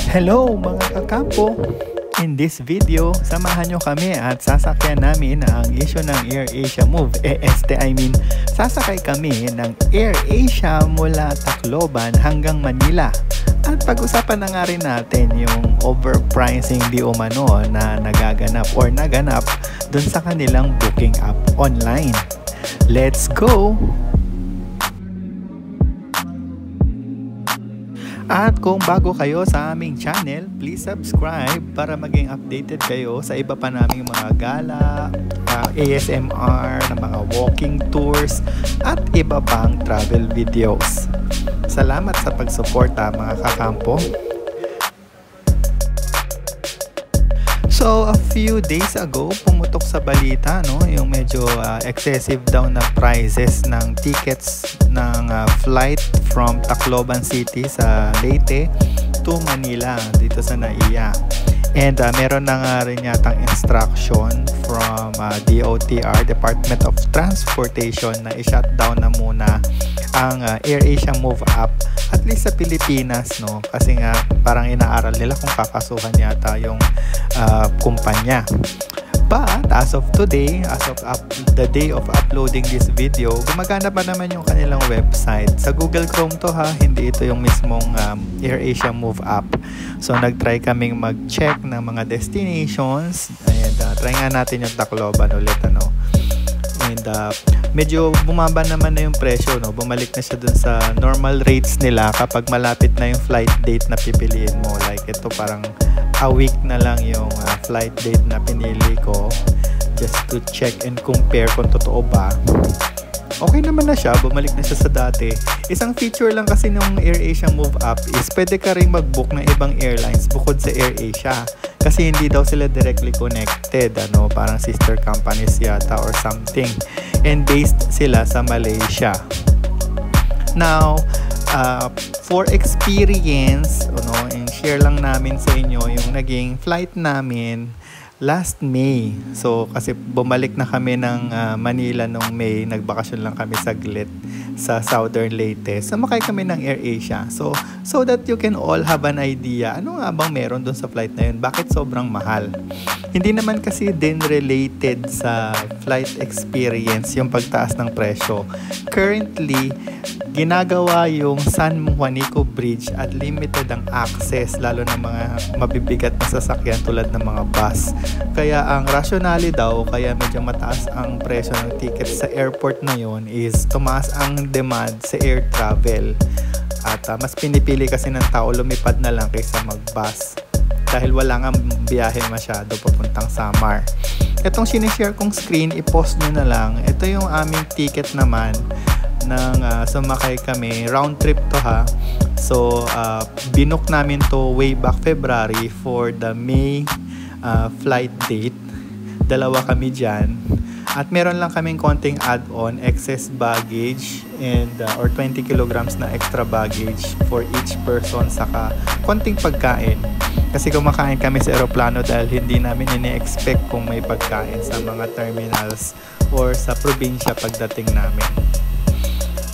Hello mga kakampo! In this video, samahan nyo kami at sasakyan namin ang issue ng AirAsia Move. Sasakay kami ng AirAsia mula Tacloban hanggang Manila. At pag-usapan na nga rin natin yung overpricing di umano na nagaganap or naganap dun sa kanilang booking app online. Let's go! At kung bago kayo sa aming channel, please subscribe para maging updated kayo sa iba pa naming mga gala, ASMR, na mga walking tours, at iba pang travel videos. Salamat sa pagsuporta mga kakampo. So, a few days ago, pumutok sa balita, no, yung medyo excessive daw na prices ng tickets ng flight from Tacloban City sa Leyte to Manila dito sa NAIA. And meron na nga rin yatang instruction from DOTR, Department of Transportation, na i-shutdown na muna ang AirAsia Move app, at least sa Pilipinas, no, kasi nga parang inaaral nila kung kakasuhan yata yung kumpanya. But as of today, the day of uploading this video, gumagana pa naman yung kanilang website. Sa Google Chrome to ha, hindi ito yung mismong AirAsia Move app. So nag-try kaming mag-check ng mga destinations. And try nga natin yung Tacloban ulit, ano. And medyo bumaba naman na yung presyo, no? Bumalik na siya dun sa normal rates nila kapag malapit na yung flight date na pipiliin mo. Like ito parang a week na lang yung flight date na pinili ko just to check and compare kung totoo ba. Okay naman na siya, bumalik na siya sa dati. Isang feature lang kasi ng AirAsia Move app is pwede ka rin mag-book ng ibang airlines bukod sa AirAsia. Kasi hindi daw sila directly connected, ano, parang sister companies yata or something. And based sila sa Malaysia. Now, for experience, and share lang namin sa inyo yung naging flight namin last May. So, kasi bumalik na kami ng Manila nung May. Nagbakasyon lang kami saglit sa Southern Leyte. Sumakay kami ng AirAsia. So that you can all have an idea, ano nga bang meron dun sa flight na yun? Bakit sobrang mahal? Hindi naman kasi din related sa flight experience yung pagtaas ng presyo. Currently, ginagawa yung San Juanico Bridge at limited ang access, lalo ng mga mabibigat na sasakyan tulad ng mga bus. Kaya ang rationale daw, kaya medyo mataas ang presyo ng tickets sa airport na yon is tumaas ang demand sa air travel. At mas pinipili kasi ng tao lumipad na lang kaysa mag-bus dahil wala nga biyahe masyado papuntang Samar. Itong sinishare kong screen, i-post nyo na lang. Ito yung aming ticket naman ng sumakay kami. Round trip to ha. So, binook namin to way back February for the May flight date. Dalawa kami dyan. At meron lang kaming konting add-on, excess baggage and or 20 kilograms na extra baggage for each person, saka konting pagkain. Kasi kumakain kami sa aeroplano dahil hindi namin ini-expect kung may pagkain sa mga terminals or sa probinsya pagdating namin.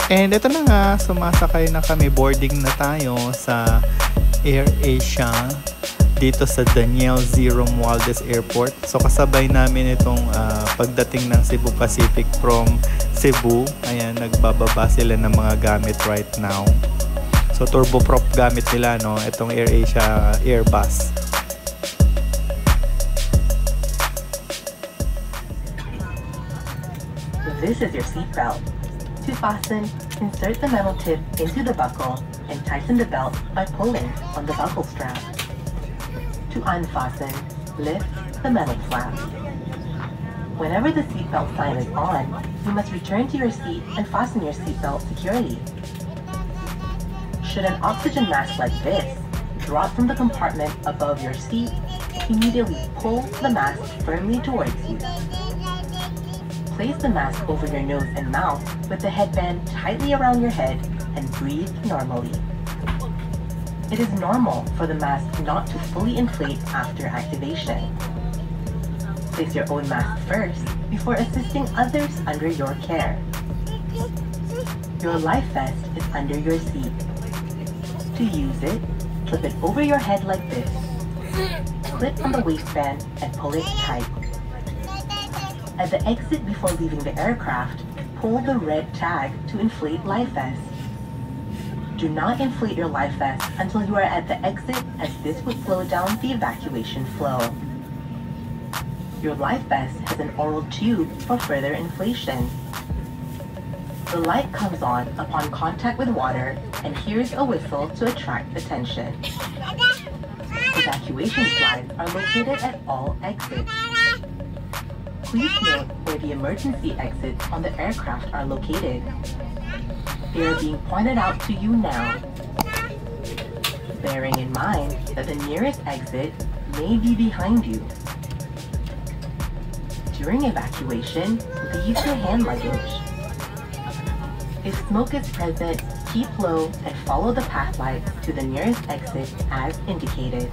And ito na nga, sumasakay na kami, boarding na tayo sa AirAsia dito sa Daniel Z. Romualdez Airport. So kasabay namin itong pagdating ng Cebu Pacific from Cebu. Ayan, nagbababa sila ng mga gamit right now. So turboprop gamit nila, no, itong AirAsia Airbus. This is your seatbelt. To fasten, insert the metal tip into the buckle and tighten the belt by pulling on the buckle strap. To unfasten, lift the metal flap. Whenever the seatbelt sign is on, you must return to your seat and fasten your seatbelt securely. Should an oxygen mask like this drop from the compartment above your seat, immediately pull the mask firmly towards you. Place the mask over your nose and mouth with the headband tightly around your head and breathe normally. It is normal for the mask not to fully inflate after activation. Place your own mask first before assisting others under your care. Your life vest is under your seat. To use it, slip it over your head like this. Clip on the waistband and pull it tight. At the exit before leaving the aircraft, pull the red tag to inflate life vest. Do not inflate your life vest until you are at the exit, as this would slow down the evacuation flow. Your life vest has an oral tube for further inflation. The light comes on upon contact with water, and here's a whistle to attract attention. Evacuation slides are located at all exits. Please note where the emergency exits on the aircraft are located. They are being pointed out to you now. Bearing in mind that the nearest exit may be behind you. During evacuation, leave your hand luggage. If smoke is present, keep low and follow the path lights to the nearest exit as indicated.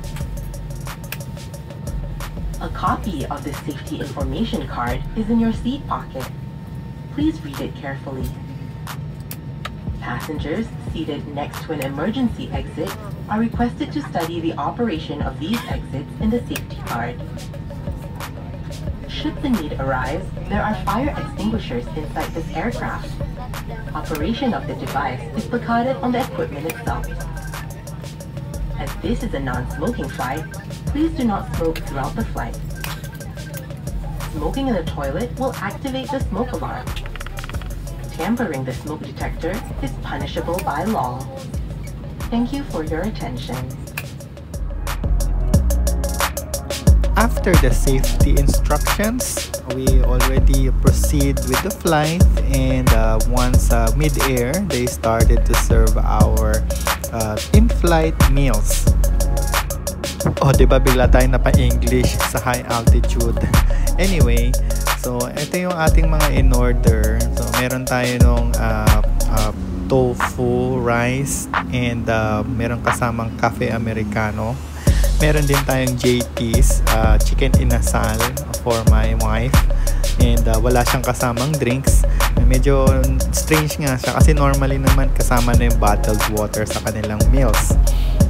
A copy of the safety information card is in your seat pocket. Please read it carefully. Passengers seated next to an emergency exit are requested to study the operation of these exits in the safety card. Should the need arise, there are fire extinguishers inside this aircraft. Operation of the device is placarded on the equipment itself. As this is a non-smoking flight, please do not smoke throughout the flight. Smoking in the toilet will activate the smoke alarm. Tampering the smoke detector is punishable by law. Thank you for your attention. After the safety instructions, we already proceed with the flight, and once mid-air, they started to serve our in-flight meals. Oh, diba bigla tayo na pa-English sa high altitude. Anyway, so ito yung ating mga in-order. So meron tayo nung tofu, rice, and meron kasamang cafe americano. Meron din tayong JT's chicken inasal for my wife, and wala siyang kasamang drinks. Medyo strange nga siya kasi normally naman kasama na yung bottled water sa kanilang meals.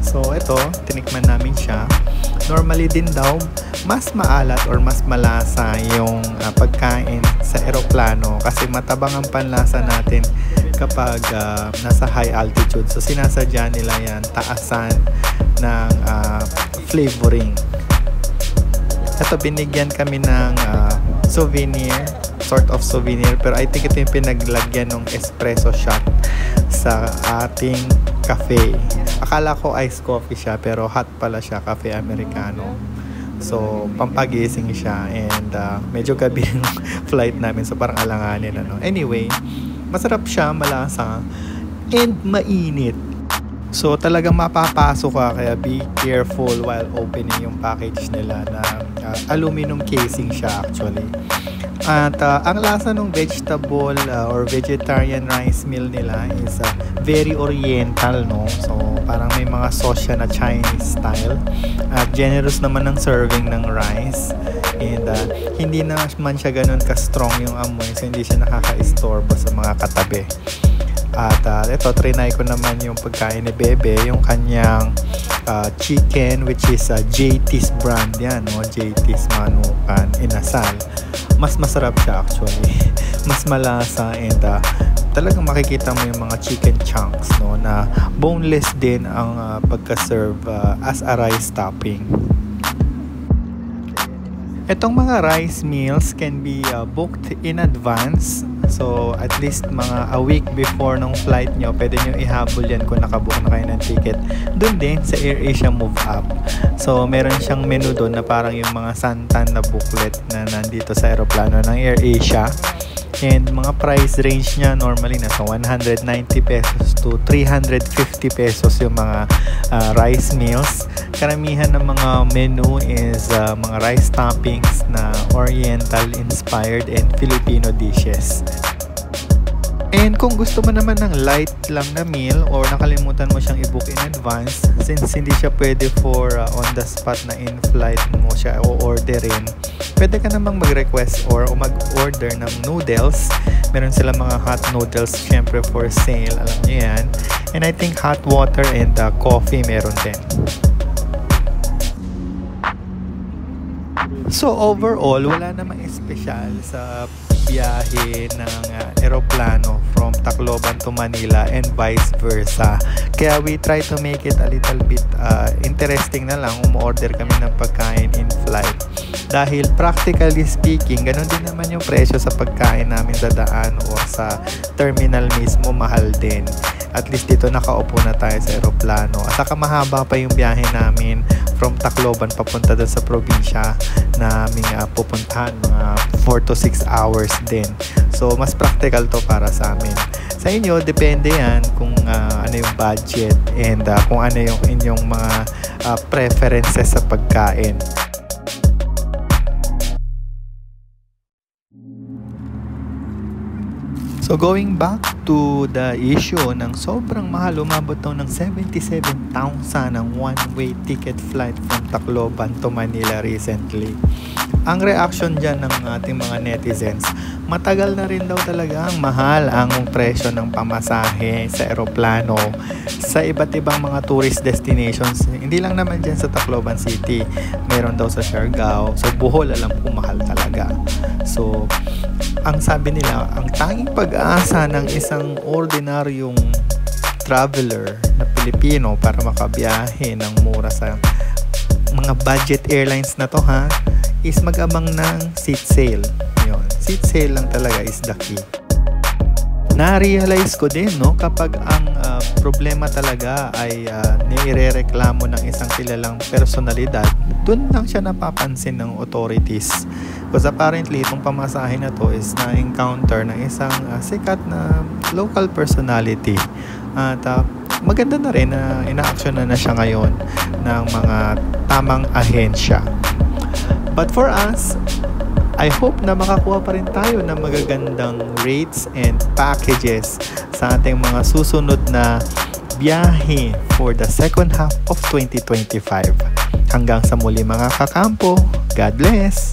So ito, tinikman namin siya. Normally din daw mas maalat or mas malasa yung pagkain sa eroplano kasi matabang ang panlasa natin kapag nasa high altitude. So sinasadya nila yan, taasan ng flavoring. Ito, binigyan kami ng souvenir, sort of souvenir, pero I think ito yung pinaglagyan ng espresso shot sa ating cafe. Akala ko iced coffee siya, pero hot pala siya, cafe americano. So pampagising siya, and medyo gabi yung flight namin, so parang alanganin ano. Anyway, masarap siya, malasa, and mainit. So talagang mapapasok ka, kaya be careful while opening yung package nila na aluminum casing siya actually. At ang lasa ng vegetable or vegetarian rice meal nila is very oriental, no? So parang may mga sauce siya na Chinese style. At generous naman ng serving ng rice. And hindi naman siya ganun ka-strong yung amoy, so hindi siya nakaka-istorbo sa mga katabi. At ito, trinay ko naman yung pagkain ni Bebe, yung kanyang chicken, which is JT's brand yan, no? JT's Manukan Inasal. Mas masarap siya actually. Mas malasa, and talagang makikita mo yung mga chicken chunks, no? Na boneless din ang pagka-serve as a rice topping. Itong mga rice meals can be booked in advance. So, at least mga a week before ng flight nyo, pwede nyo ihabol yan kung nakabook na kayo ng ticket. Doon din sa AirAsia Move Up. So, meron siyang menu doon na parang yung mga santan na booklet na nandito sa aeroplano ng AirAsia. And mga price range niya normally nasa 190 pesos to 350 pesos yung mga rice meals. Karamihan ng mga menu is mga rice toppings na oriental inspired and Filipino dishes. And kung gusto mo naman ng light lang na meal or nakalimutan mo siyang i-book in advance, since hindi siya pwede for on the spot na in-flight mo siya o orderin, pwede ka namang mag-request or mag-order ng noodles. Meron sila mga hot noodles syempre for sale, alam niyo yan. And I think hot water and coffee meron din. So overall, wala namang espesyal sa biyahe ng eroplano from Tacloban to Manila and vice versa. Kaya we try to make it a little bit interesting na lang umorder kami ng pagkain in flight. Dahil practically speaking, ganun din naman yung presyo sa pagkain namin sa daan o sa terminal mismo, mahal din. At least dito nakaupo na tayo sa eroplano. At saka mahaba pa yung biyahe namin from Tacloban papunta doon sa probinsya naming pupuntahan, mga 4 to 6 hours din. So mas practical to para sa amin. Sa inyo, depende yan kung ano yung budget and kung ano yung inyong mga preferences sa pagkain. So going back to the issue ng sobrang mahal, umabot daw ng 77,000 ang one-way ticket flight from Tacloban to Manila recently. Ang reaction dyan ng ating mga netizens, matagal na rin daw talaga ang mahal ang presyo ng pamasahe sa eroplano sa iba't ibang mga tourist destinations. Hindi lang naman dyan sa Tacloban City, meron daw sa Siargao. So Bohol, alam ko mahal talaga. So ang sabi nila, ang tanging pag-asa ng isang ordinaryong traveler na Pilipino para makabiyahe ng mura sa mga budget airlines na to is mag-abang ng seat sale. Yun. Seat sale lang talaga is the key. Na-realize ko din, no, kapag ang problema talaga ay nire-reklamo ng isang kilalang personalidad, dun lang siya napapansin ng authorities. Because apparently, itong pamasahe na to is na-encounter ng isang sikat na local personality. At maganda na rin na ina-action na siya ngayon ng mga tamang ahensya. But for us, I hope na makakuha pa rin tayo ng magagandang rates and packages sa ating mga susunod na biyahe for the second half of 2025. Hanggang sa muli mga kakampo, God bless!